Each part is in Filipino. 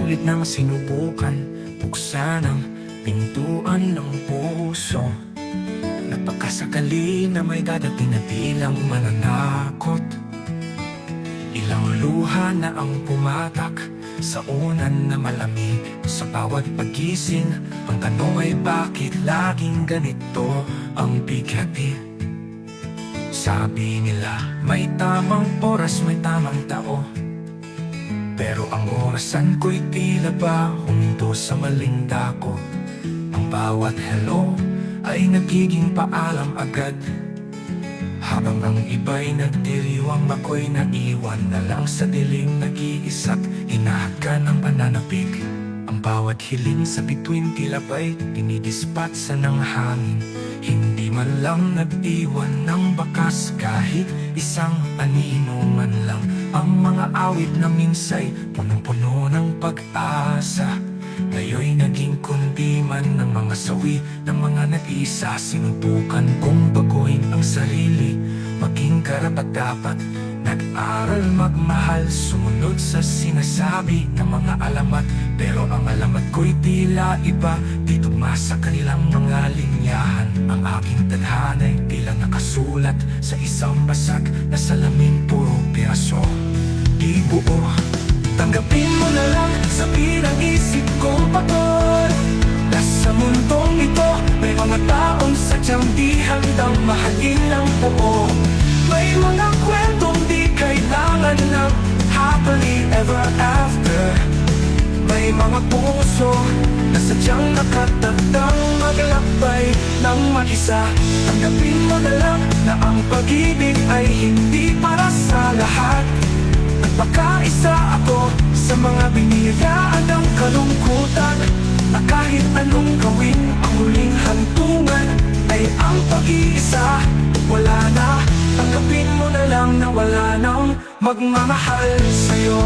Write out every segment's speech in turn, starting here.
sulit nang sinubukan buksan ang pintuan ng puso. Napakasakali na may dadating na tilang mananakot. Ilang luha na ang pumatak sa unan na malamig. Sa bawat pagising, ang tanong ay bakit laging ganito ang bighati? Sabi nila, may tamang oras, may tamang tao. Pero ang orasan ko'y tila ba huminto sa maling dako. Ang bawat hello ay nagiging paalam agad. Habang ang iba'y nagdiriwang, ako'y naiwan na lang sa dilim, nag-iisa't hinahagan ng pananapig. Ang bawat hiling sa bituin tila ba'y dinidispatsa ng hangin. Hindi man lang nag-iwan ng bakas kahit isang anino man lang. Ang mga awit na minsay punong-puno ng pag-asa, ngayon'y naging kundiman ng mga sawi ng mga nag-iisa. Sinubukan kong baguhin ang sarili, maging karapat-dapat. Nag-aral magmahal, sumunod sa sinasabi ng mga alamat. Pero ang alamat ko'y tila iba, di tugma sa kanilang mga linyahan. Ang aking tadhana'y tila nakasulat sa isang basag na salamin, puro piraso di buo. Tanggapin mo na lang sa bilang isip kong pagod. Nasa mundong ito, may mga taong sadyang di handang mahalin ng buo. May mga kwentong di kailangan ng happily ever after. May mga puso na sadyang nakatatang maglakbay ng mag-isa. Tanggapin mo na lang na ang pag-ibig ay hindi para sa lahat. Nagpakaisa ako sa mga biniyayaan ng kalungkutan, na kahit anong gawin, ang huling hantungan ay ang pag-iisa. Wala na, tanggapin mo na lang na wala nang magmamahal sa'yo.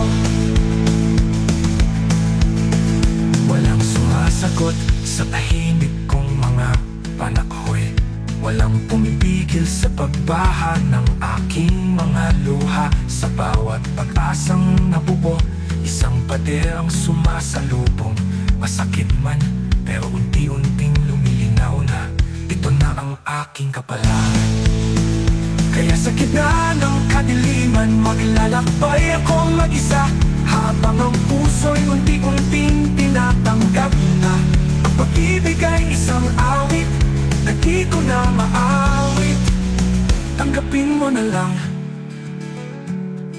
Walang sumasagot sa tahimik kong mga panakhoy. Walang pumipigil sa pagbaha ng aking mga luha. Sa bawat pag-asang nabubo, isang pader ang sumasalubong. Masakit man, pero unti-unting lumilinaw na ito na ang aking kapalaran. Kaya sa gitna ng kadiliman, maglalakbay ako mag-isa. Habang ang puso'y unti-unting tinatanggap na ang pag-ibig ay isang awit na di ko na maawit. Tanggapin mo na lang,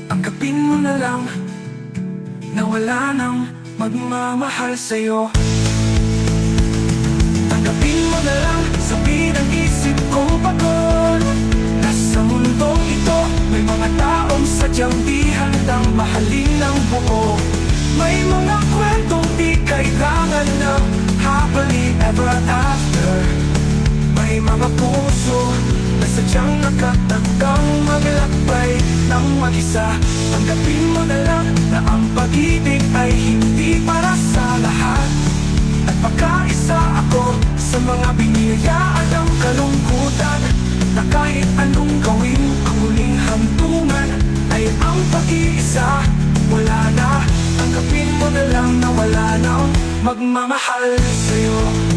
tanggapin mo na lang na wala nang magmamahal sa'yo. Tanggapin mo na lang sa bilang isip kong pagod. Nasa mundong ito, may mga taong sadyang di handang mahalin ng buo. May mga kwentong di kailangan ng happily ever after. May mga puso na sadyang nakatatang maglakbay ng mag-isa. Tanggapin mo na lang na ang pag-ibig ay hindi para sa lahat. Nagpakaisa ako sa mga biniyayaan ng kalungkutan, na kahit anong gawin, ang huling hantungan ay ang pag-iisa. Wala na, tanggapin mo na lang na wala nang magmamahal sa'yo.